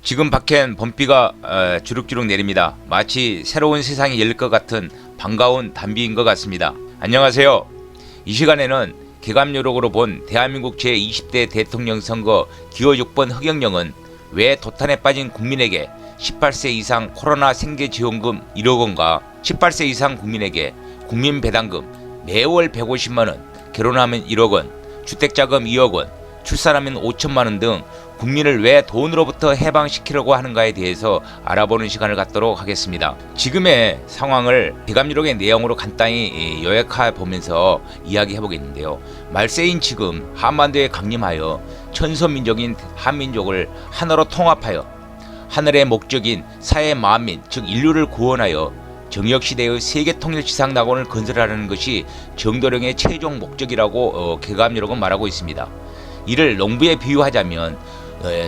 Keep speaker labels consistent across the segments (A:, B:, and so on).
A: 지금 밖엔 봄비가 주룩주룩 내립니다. 마치 새로운 세상이 열릴 것 같은 반가운 단비인 것 같습니다. 안녕하세요. 이 시간에는 개감요록으로 본 대한민국 제20대 대통령 선거 기호 6번 허경영은 왜 도탄에 빠진 국민에게 18세 이상 코로나 생계지원금 1억 원과 18세 이상 국민에게 국민배당금 매월 150만원, 결혼하면 1억 원, 주택자금 2억 원, 출산하면 5천만 원 등 국민을 왜 돈으로부터 해방시키려고 하는가에 대해서 알아보는 시간을 갖도록 하겠습니다. 지금의 상황을 개감요록의 내용으로 간단히 요약해 보면서 이야기해 보겠는데요. 말세인 지금 한반도에 강림하여 천서민족인 한민족을 하나로 통합하여 하늘의 목적인 사회 만민 즉 인류를 구원하여 정역시대의 세계통일 지상낙원을 건설하려는 것이 정도령의 최종 목적이라고 개감요록은 말하고 있습니다. 이를 농부에 비유하자면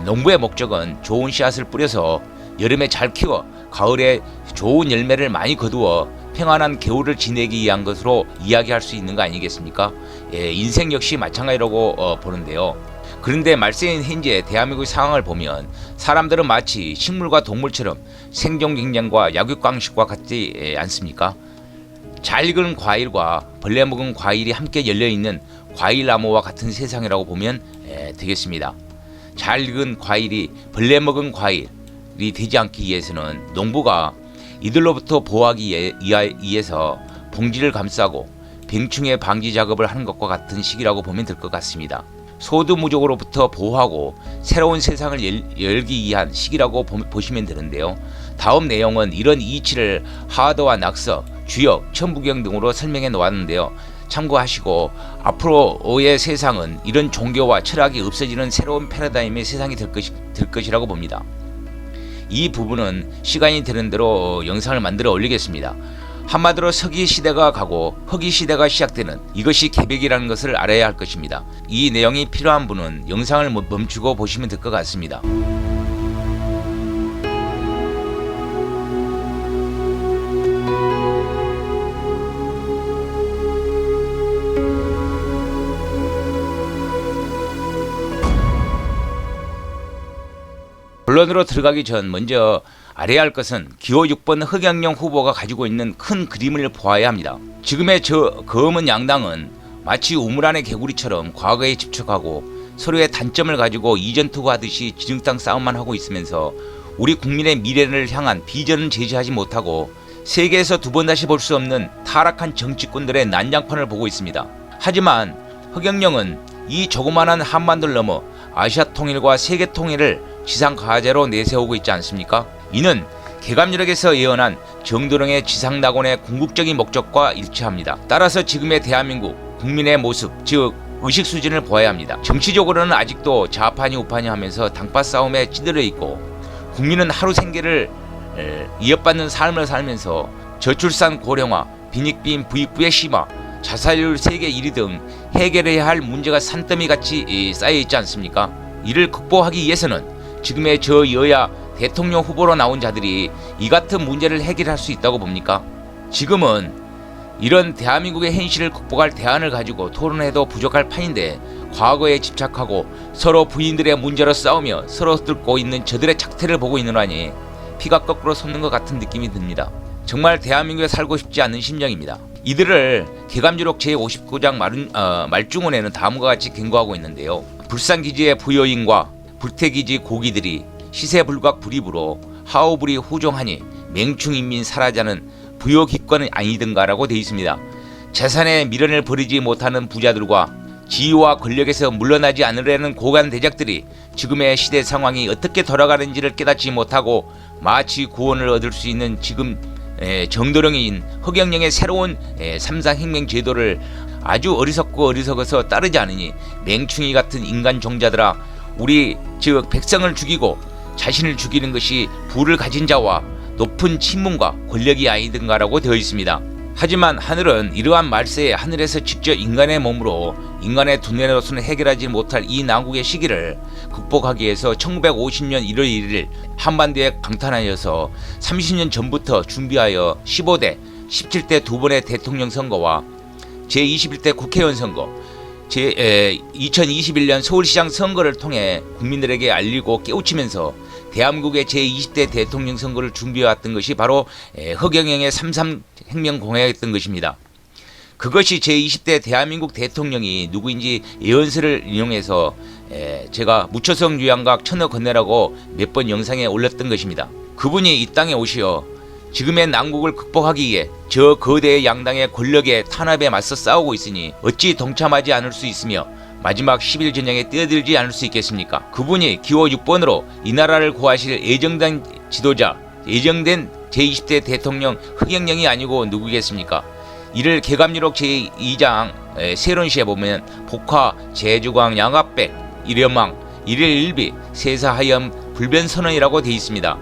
A: 농부의 목적은 좋은 씨앗을 뿌려서 여름에 잘 키워 가을에 좋은 열매를 많이 거두어 평안한 겨울을 지내기 위한 것으로 이야기할 수 있는 거 아니겠습니까? 인생 역시 마찬가지라고 보는데요. 그런데 말세인 현재 대한민국 상황을 보면 사람들은 마치 식물과 동물처럼 생존 경쟁과 약육강식과 같지 않습니까? 잘 익은 과일과 벌레 먹은 과일이 함께 열려있는 과일나무와 같은 세상이라고 보면 되겠습니다. 잘 익은 과일이 벌레 먹은 과일이 되지 않기 위해서는 농부가 이들로부터 보호하기 위해서 봉지를 감싸고 병충해 방지 작업을 하는 것과 같은 시기라고 보면 될 것 같습니다. 소두무족으로부터 보호하고 새로운 세상을 열기 위한 시기라고 보시면 되는데요. 다음 내용은 이런 이치를 하도와 낙서, 주역, 천부경 등으로 설명해 놓았는데요. 참고하시고 앞으로의 세상은 이런 종교와 철학이 없어지는 새로운 패러다임의 세상이 될 것이라고 봅니다. 이 부분은 시간이 되는 대로 영상을 만들어 올리겠습니다. 한마디로 서기 시대가 가고 허기 시대가 시작되는 이것이 개벽이라는 것을 알아야 할 것입니다. 이 내용이 필요한 분은 영상을 멈추고 보시면 될 것 같습니다. 본론으로 들어가기 전 먼저 알아야 할 것은 기호 6번 허경영 후보가 가지고 있는 큰 그림을 보아야 합니다. 지금의 저 검은 양당은 마치 우물 안의 개구리처럼 과거에 집착하고 서로의 단점을 가지고 이전투구하듯이 지름땅 싸움만 하고 있으면서 우리 국민의 미래를 향한 비전은 제시하지 못하고 세계에서 두 번 다시 볼 수 없는 타락한 정치꾼들의 난장판을 보고 있습니다. 하지만 허경영은 이 조그마한 한반도를 넘어 아시아 통일과 세계 통일을 지상 과제로 내세우고 있지 않습니까? 이는 개감요록에서 예언한 정도령의 지상낙원의 궁극적인 목적과 일치합니다. 따라서 지금의 대한민국 국민의 모습, 즉 의식 수준을 보아야 합니다. 정치적으로는 아직도 좌파니 우파니 하면서 당파 싸움에 찌들어 있고 국민은 하루 생계를 이어받는 삶을 살면서 저출산 고령화, 빈익빈 부익부의 심화, 자살률 세계 1위 등 해결해야 할 문제가 산더미같이 쌓여 있지 않습니까? 이를 극복하기 위해서는 지금의 저 여야 대통령 후보로 나온 자들이 이 같은 문제를 해결할 수 있다고 봅니까? 지금은 이런 대한민국의 현실을 극복할 대안을 가지고 토론해도 부족할 판인데 과거에 집착하고 서로 부인들의 문제로 싸우며 서로 뚫고 있는 저들의 착태를 보고 있느라니 피가 거꾸로 솟는 것 같은 느낌이 듭니다. 정말 대한민국에 살고 싶지 않은 심정입니다. 이들을 개감요록 제59장 말중원에는 다음과 같이 경고하고 있는데요. 불상기지의 부여인과 불태기지 고기들이 시세불각 불입으로 하오불이 후종하니 맹충인민 사라자는 부여기권은 아니든가라고 되어 있습니다. 재산의 미련을 버리지 못하는 부자들과 지위와 권력에서 물러나지 않으려는 고관 대작들이 지금의 시대 상황이 어떻게 돌아가는지를 깨닫지 못하고 마치 구원을 얻을 수 있는 지금 정도령인 허경영의 새로운 삼상혁명 제도를 아주 어리석어서 따르지 않으니 맹충이 같은 인간 종자들아, 우리 즉 백성을 죽이고 자신을 죽이는 것이 부를 가진 자와 높은 친문과 권력이 아니든가라고 되어 있습니다. 하지만 하늘은 이러한 말세에 하늘에서 직접 인간의 몸으로 인간의 두뇌로서는 해결하지 못할 이 난국의 시기를 극복하기 위해서 1950년 1월 1일 한반도에 강탄하여서 30년 전부터 준비하여 15대, 17대 두 번의 대통령 선거와 제21대 국회의원 선거, 2021년 서울시장 선거를 통해 국민들에게 알리고 깨우치면서 대한민국의 제20대 대통령 선거를 준비해왔던 것이 바로 허경영의 3.3 혁명 공약이었던 것입니다. 그것이 제20대 대한민국 대통령이 누구인지 예언서를 인용해서 제가 무초성 유양각 천어 건네라고 몇 번 영상에 올렸던 것입니다. 그분이 이 땅에 오시어 지금의 난국을 극복하기 위해 저 거대 양당의 권력의 탄압에 맞서 싸우고 있으니 어찌 동참하지 않을 수 있으며 마지막 10일 전쟁에 뛰어들지 않을 수 있겠습니까? 그분이 기호 6번으로 이 나라를 구하실 예정된 지도자, 예정된 제20대 대통령 허경영이 아니고 누구겠습니까? 이를 개감유록 제2장 세론시에 보면 복화, 제주광, 양압백, 일연망, 일일일비, 세사하염, 불변선언이라고 되어 있습니다.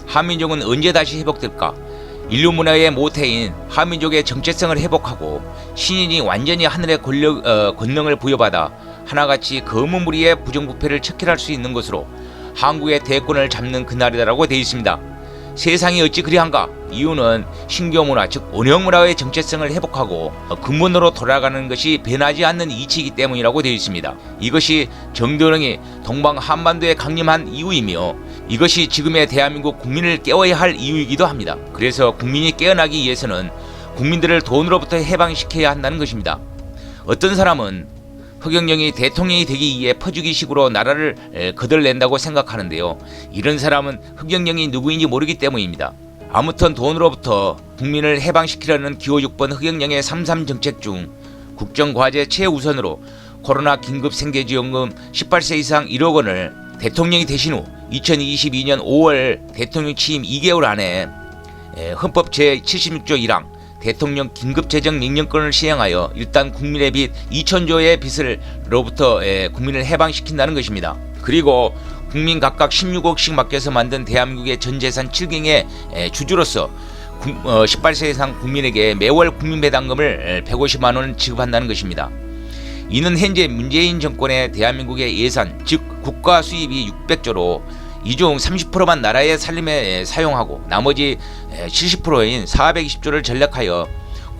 A: 한민족은 언제 다시 회복될까? 인류 문화의 모태인 한민족의 정체성을 회복하고 신인이 완전히 하늘의 권능을 부여받아 하나같이 검은 무리의 부정부패를 척결할 수 있는 것으로 한국의 대권을 잡는 그날이다라고 되어 있습니다. 세상이 어찌 그리한가? 이유는 신교 문화 즉 원형 문화의 정체성을 회복하고 근본으로 돌아가는 것이 변하지 않는 이치이기 때문이라고 되어 있습니다. 이것이 정도령이 동방 한반도에 강림한 이유이며 이것이 지금의 대한민국 국민을 깨워야 할 이유이기도 합니다. 그래서 국민이 깨어나기 위해서는 국민들을 돈으로부터 해방시켜야 한다는 것입니다. 어떤 사람은 허경영이 대통령이 되기 위해 퍼주기식으로 나라를 거덜낸다고 생각하는데요. 이런 사람은 허경영이 누구인지 모르기 때문입니다. 아무튼 돈으로부터 국민을 해방시키려는 기호 6번 허경영의 3.3 정책 중 국정과제 최우선으로 코로나 긴급생계지원금 18세 이상 1억 원을 대통령이 되신 후 2022년 5월 대통령 취임 2개월 안에 헌법 제76조 1항 대통령 긴급재정 명령권을 시행하여 일단 국민의 빚 2,000조의 빚을로부터 국민을 해방시킨다는 것입니다. 그리고 국민 각각 16억씩 맡겨서 만든 대한민국의 전 재산 7경의 주주로서 18세 이상 국민에게 매월 국민배당금을 150만 원 지급한다는 것입니다. 이는 현재 문재인 정권의 대한민국의 예산 즉 국가 수입이 600조로 이 중 30%만 나라의 살림에 사용하고 나머지 70%인 420조를 전략하여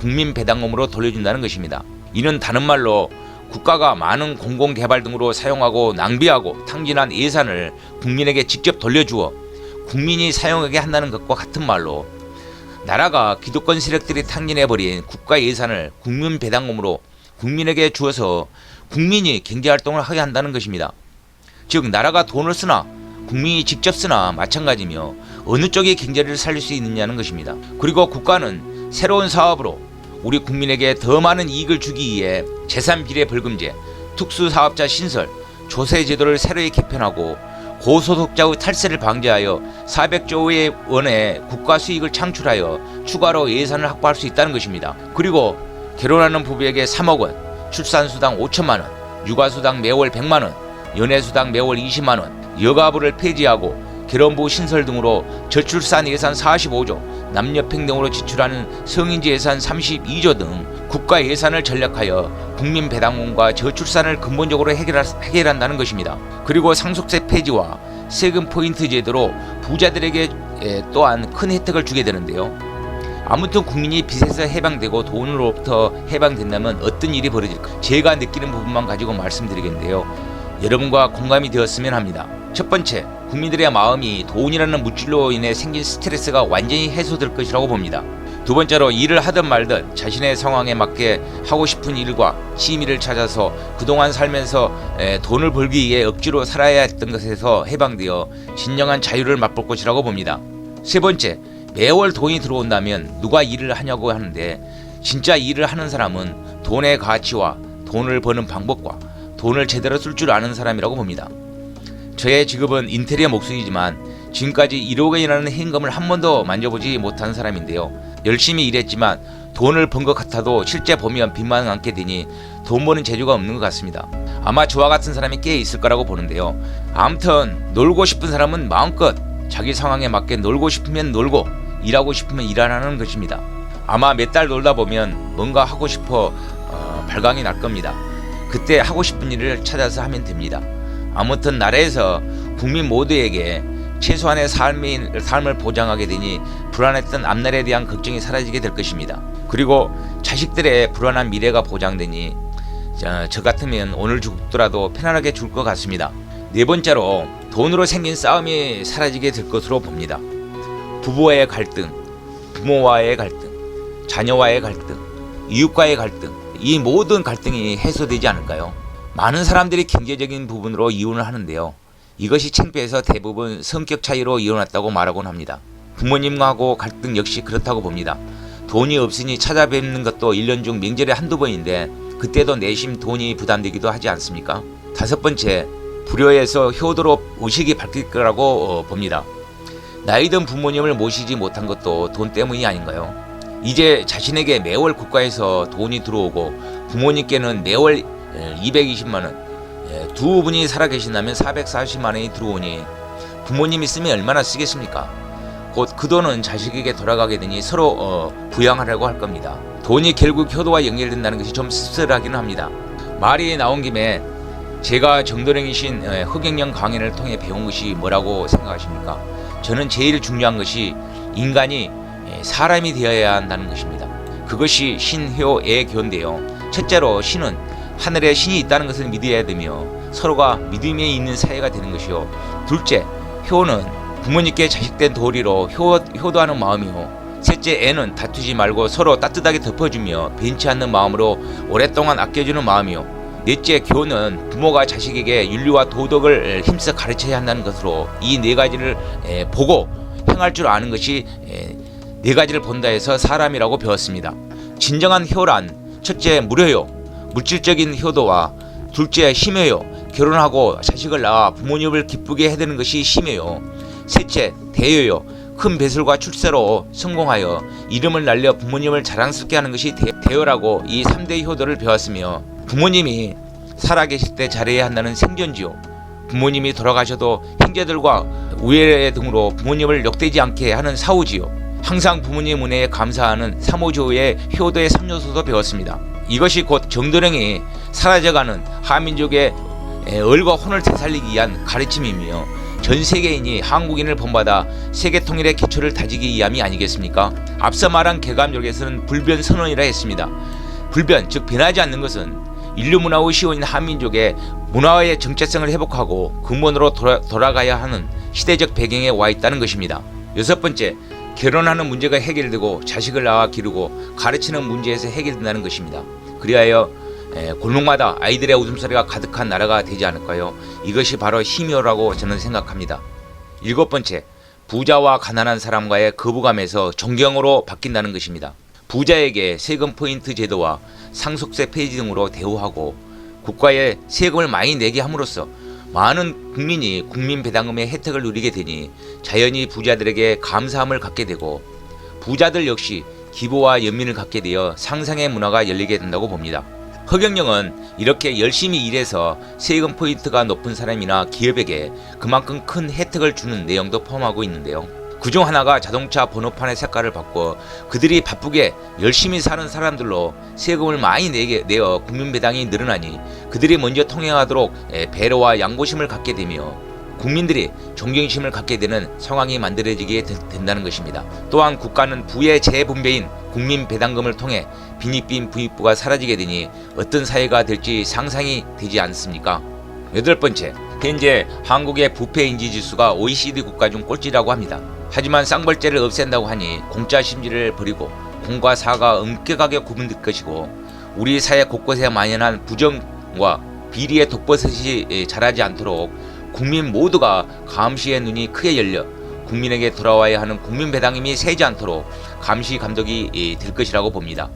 A: 국민 배당금으로 돌려준다는 것입니다. 이는 다른 말로 국가가 많은 공공개발 등으로 사용하고 낭비하고 탕진한 예산을 국민에게 직접 돌려주어 국민이 사용하게 한다는 것과 같은 말로 나라가 기득권 세력들이 탕진해버린 국가 예산을 국민 배당금으로 국민에게 주어서 국민이 경제활동을 하게 한다는 것입니다. 즉 나라가 돈을 쓰나 국민이 직접 쓰나 마찬가지며 어느 쪽이 경제를 살릴 수 있느냐는 것입니다. 그리고 국가는 새로운 사업으로 우리 국민에게 더 많은 이익을 주기 위해 재산비례 벌금제, 특수사업자 신설, 조세제도를 새로이 개편하고 고소득자의 탈세를 방지하여 400조 원의 국가 수익을 창출하여 추가로 예산을 확보할 수 있다는 것입니다. 그리고 결혼하는 부부에게 3억 원, 출산수당 5천만 원, 육아수당 매월 100만 원, 연애수당 매월 20만 원, 여가부를 폐지하고 결혼부 신설 등으로 저출산 예산 45조, 남녀평등으로 지출하는 성인지 예산 32조 등 국가 예산을 전략하여 국민 배당금과 저출산을 근본적으로 해결한다는 것입니다. 그리고 상속세 폐지와 세금 포인트 제도로 부자들에게 또한 큰 혜택을 주게 되는데요. 아무튼 국민이 빚에서 해방되고 돈으로부터 해방된다면 어떤 일이 벌어질까? 제가 느끼는 부분만 가지고 말씀드리겠는데요. 여러분과 공감이 되었으면 합니다. 첫 번째, 국민들의 마음이 돈이라는 물질로 인해 생긴 스트레스가 완전히 해소될 것이라고 봅니다. 두 번째로 일을 하든 말든 자신의 상황에 맞게 하고 싶은 일과 취미를 찾아서 그동안 살면서 돈을 벌기 위해 억지로 살아야 했던 것에서 해방되어 진정한 자유를 맛볼 것이라고 봅니다. 세 번째, 매월 돈이 들어온다면 누가 일을 하냐고 하는데 진짜 일을 하는 사람은 돈의 가치와 돈을 버는 방법과 돈을 제대로 쓸 줄 아는 사람이라고 봅니다. 저의 직업은 인테리어 목수이지만 지금까지 1억 원이라는 현금을 한 번도 만져보지 못한 사람인데요. 열심히 일했지만 돈을 번 것 같아도 실제 보면 빚만 안게 되니 돈 버는 재주가 없는 것 같습니다. 아마 저와 같은 사람이 꽤 있을 거라고 보는데요. 아무튼 놀고 싶은 사람은 마음껏 자기 상황에 맞게 놀고 싶으면 놀고 일하고 싶으면 일하라는 것입니다. 아마 몇 달 놀다 보면 뭔가 하고 싶어 발광이 날 겁니다. 그때 하고 싶은 일을 찾아서 하면 됩니다. 아무튼 나라에서 국민 모두에게 최소한의 삶을 보장하게 되니 불안했던 앞날에 대한 걱정이 사라지게 될 것입니다. 그리고 자식들의 불안한 미래가 보장되니 저 같으면 오늘 죽더라도 편안하게 죽을 것 같습니다. 네 번째로 돈으로 생긴 싸움이 사라지게 될 것으로 봅니다. 부부와의 갈등, 부모와의 갈등, 자녀와의 갈등, 이웃과의 갈등, 이 모든 갈등이 해소되지 않을까요? 많은 사람들이 경제적인 부분으로 이혼을 하는데요. 이것이 창피해서 대부분 성격 차이로 이혼했다고 말하곤 합니다. 부모님하고 갈등 역시 그렇다고 봅니다. 돈이 없으니 찾아뵙는 것도 1년 중 명절에 한두 번인데 그때도 내심 돈이 부담되기도 하지 않습니까? 다섯 번째, 불효에서 효도로 의식이 바뀔 거라고 봅니다. 나이 든 부모님을 모시지 못한 것도 돈 때문이 아닌가요? 이제 자신에게 매월 국가에서 돈이 들어오고 부모님께는 매월 220만원, 두 분이 살아계신다면 440만원이 들어오니 부모님이 쓰면 얼마나 쓰겠습니까? 곧 그 돈은 자식에게 돌아가게 되니 서로 부양하려고 할 겁니다. 돈이 결국 효도와 연결된다는 것이 좀 씁쓸하기는 합니다. 말이 나온 김에 제가 정도령이신 허경영 강연을 통해 배운 것이 뭐라고 생각하십니까? 저는 제일 중요한 것이 인간이 사람이 되어야 한다는 것입니다. 그것이 신효의 교인데요. 첫째로 신은 하늘에 신이 있다는 것을 믿어야 되며 서로가 믿음에 있는 사회가 되는 것이요. 둘째, 효는 부모님께 자식된 도리로 효도하는 마음이요. 셋째, 애는 다투지 말고 서로 따뜻하게 덮어주며 변치 않는 마음으로 오랫동안 아껴주는 마음이요. 넷째, 교는 부모가 자식에게 윤리와 도덕을 힘써 가르쳐야 한다는 것으로 이 네 가지를 보고 행할 줄 아는 것이 네 가지를 본다 해서 사람이라고 배웠습니다. 진정한 효란 첫째 무료요, 물질적인 효도와 둘째 심효요, 결혼하고 자식을 낳아 부모님을 기쁘게 해드는 것이 심효요. 셋째 대효요, 큰 배설과 출세로 성공하여 이름을 날려 부모님을 자랑스럽게 하는 것이 대효라고 이 3대 효도를 배웠으며 부모님이 살아계실 때 잘해야 한다는 생존지요. 부모님이 돌아가셔도 형제들과 우애 등으로 부모님을 욕되지 않게 하는 사후지요. 항상 부모님 은혜에 감사하는 삼오조의 효도의 3요소도 배웠습니다. 이것이 곧 정도령이 사라져가는 한민족의 얼과 혼을 되살리기 위한 가르침이며 전 세계인이 한국인을 본받아 세계 통일의 기초를 다지기 위함이 아니겠습니까? 앞서 말한 개감족에서는 불변 선언이라 했습니다. 불변, 즉 변하지 않는 것은 인류 문화의 시원인 한민족의 문화의 정체성을 회복하고 근본으로 돌아가야 하는 시대적 배경에 와 있다는 것입니다. 여섯 번째, 결혼하는 문제가 해결되고 자식을 낳아 기르고 가르치는 문제에서 해결된다는 것입니다. 그리하여 골목마다 아이들의 웃음소리가 가득한 나라가 되지 않을까요? 이것이 바로 힘이라고 저는 생각합니다. 일곱 번째, 부자와 가난한 사람과의 거부감에서 존경으로 바뀐다는 것입니다. 부자에게 세금 포인트 제도와 상속세 폐지 등으로 대우하고 국가에 세금을 많이 내게 함으로써 많은 국민이 국민배당금의 혜택을 누리게 되니 자연히 부자들에게 감사함을 갖게 되고 부자들 역시 기부와 연민을 갖게 되어 상상의 문화가 열리게 된다고 봅니다. 허경영은 이렇게 열심히 일해서 세금 포인트가 높은 사람이나 기업에게 그만큼 큰 혜택을 주는 내용도 포함하고 있는데요. 그중 하나가 자동차 번호판의 색깔을 바꿔 그들이 바쁘게 열심히 사는 사람들로 세금을 많이 내어 국민배당이 늘어나니 그들이 먼저 통행하도록 배려와 양보심을 갖게 되며 국민들이 존경심을 갖게 되는 상황이 만들어지게 된다는 것입니다. 또한 국가는 부의 재분배인 국민배당금을 통해 빈익빈 부익부가 사라지게 되니 어떤 사회가 될지 상상이 되지 않습니까? 여덟 번째, 현재 한국의 부패인지지수가 OECD 국가 중 꼴찌라고 합니다. 하지만 쌍벌죄를 없앤다고 하니 공짜 심리를 버리고 공과 사가 엄격하게 구분될 것이고 우리 사회 곳곳에 만연한 부정과 비리의 독버섯이 자라지 않도록 국민 모두가 감시의 눈이 크게 열려 국민에게 돌아와야 하는 국민배당금이 새지 않도록 감시 감독이 될 것이라고 봅니다.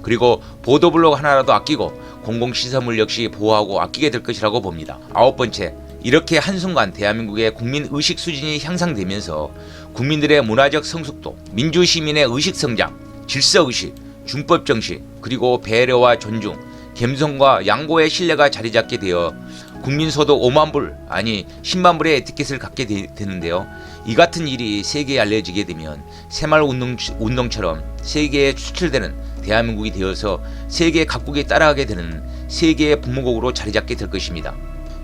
A: 그리고 보도블록 하나라도 아끼고 공공시설물 역시 보호하고 아끼게 될 것이라고 봅니다. 아홉 번째, 이렇게 한순간 대한민국의 국민의식 수준이 향상되면서 국민들의 문화적 성숙도, 민주시민의 의식성장, 질서의식, 준법정신, 그리고 배려와 존중, 겸손과 양보의 신뢰가 자리잡게 되어 국민소득 5만 불, 아니 10만 불의 에티켓을 갖게 되는데요. 이 같은 일이 세계에 알려지게 되면 새마을운동처럼 세계에 추출되는 대한민국이 되어서 세계 각국이 따라가게 되는 세계의 부모국으로 자리잡게 될 것입니다.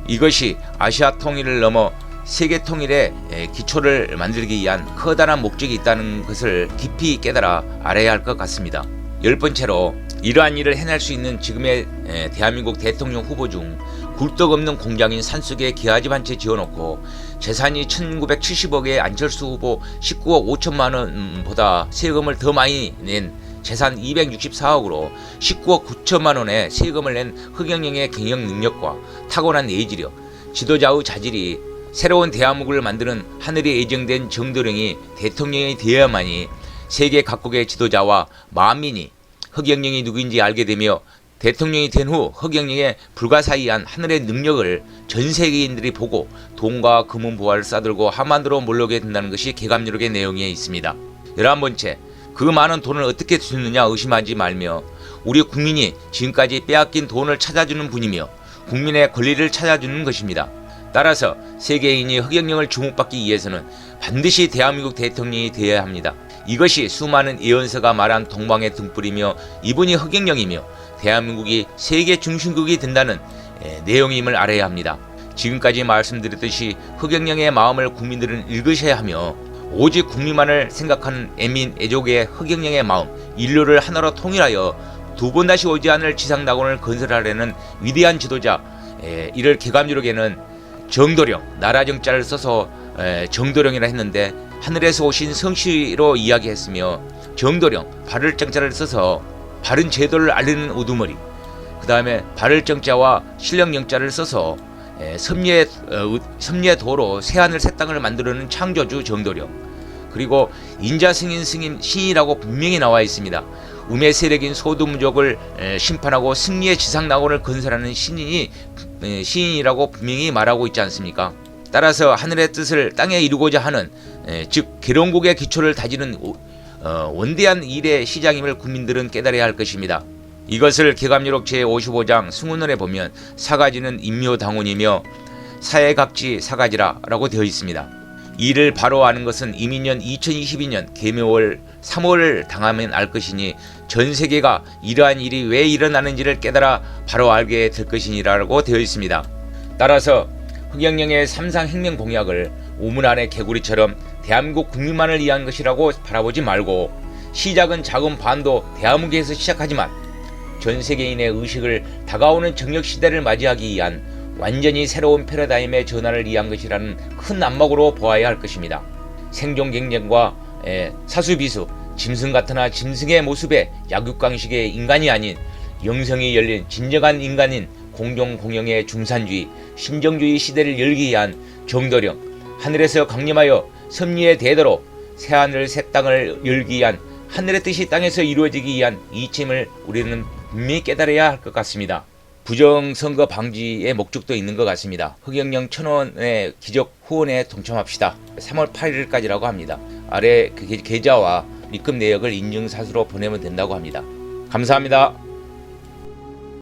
A: 이것이 아시아 통일을 넘어 세계 통일의 기초를 만들기 위한 커다란 목적이 있다는 것을 깊이 깨달아 알아야 할 것 같습니다. 열 번째로, 이러한 일을 해낼 수 있는 지금의 대한민국 대통령 후보 중 굴떡 없는 공장인 산속에 기아집 한 채 지어놓고 재산이 1970억의 안철수 후보 19억 5천만 원보다 세금을 더 많이 낸 재산 264억으로 19억 9천만 원의 세금을 낸 흑영영의 경영 능력과 타고난 예지력, 지도자의 자질이 새로운 대한민국을 만드는 하늘이 예정된 정도령이 대통령이 되어야만이 세계 각국의 지도자와 만민이 흑영영이 누구인지 알게 되며 대통령이 된 후 흑영영의 불가사의한 하늘의 능력을 전 세계인들이 보고 돈과 금은 보화를 싸들고 한반도로 몰려오게 된다는 것이 개감유록의 내용에 있습니다. 11번째, 그 많은 돈을 어떻게 주느냐 의심하지 말며 우리 국민이 지금까지 빼앗긴 돈을 찾아주는 분이며 국민의 권리를 찾아주는 것입니다. 따라서 세계인이 흑영영을 주목받기 위해서는 반드시 대한민국 대통령이 되어야 합니다. 이것이 수많은 예언서가 말한 동방의 등불이며 이분이 흑영영이며 대한민국이 세계 중심국이 된다는 내용임을 알아야 합니다. 지금까지 말씀드렸듯이 흑영영의 마음을 국민들은 읽으셔야 하며 오직 국민만을 생각하는 애민 애족의 흑영영의 마음, 인류를 하나로 통일하여 두 번 다시 오지 않을 지상낙원을 건설하려는 위대한 지도자, 이를 개감유록에는 정도령, 나라 정자를 써서 정도령이라 했는데 하늘에서 오신 성씨로 이야기했으며 정도령, 바를 정자를 써서 바른 제도를 알리는 우두머리, 그 다음에 바를 정자와 신령 영자를 써서 섭리의 도로 새하늘 새 땅을 만들어내는 창조주 정도령, 그리고 인자 승인 신이라고 분명히 나와 있습니다. 음의 세력인 소두무족을 심판하고 승리의 지상낙원을 건설하는 신인이라고 분명히 말하고 있지 않습니까? 따라서 하늘의 뜻을 땅에 이루고자 하는 즉 계룡국의 기초를 다지는 원대한 일의 시작임을 국민들은 깨달아야 할 것입니다. 이것을 개감유록 제55장 승훈원에 보면 사가지는 임묘당원이며 사해각지 사가지라 라고 되어 있습니다. 이를 바로 아는 것은 이민년 2022년 개묘월 3월을 당하면 알 것이니 전 세계가 이러한 일이 왜 일어나는지를 깨달아 바로 알게 될 것이니라고 되어 있습니다. 따라서 흑영영의 삼상혁명 공약을 우물 안의 개구리처럼 대한민국 국민만을 위한 것이라고 바라보지 말고 시작은 작은 반도 대한민국에서 시작하지만 전 세계인의 의식을 다가오는 정력시대를 맞이하기 위한 완전히 새로운 패러다임의 전환을 위한 것이라는 큰 안목으로 보아야 할 것입니다. 생존 경쟁과 사수비수, 짐승 같으나 짐승의 모습의 약육강식의 인간이 아닌 영성이 열린 진정한 인간인 공정공영의 중산주의, 신정주의 시대를 열기 위한 정도령, 하늘에서 강림하여 섭리의 대도로 새하늘 새 땅을 열기 위한 하늘의 뜻이 땅에서 이루어지기 위한 이침을 우리는 분명히 깨달아야 할 것 같습니다. 부정선거 방지의 목적도 있는 것 같습니다. 흑영영 1000원의 기적 후원에 동참합시다. 3월 8일까지라고 합니다. 아래 그 계좌와 입금 내역을 인증사수로 보내면 된다고 합니다. 감사합니다.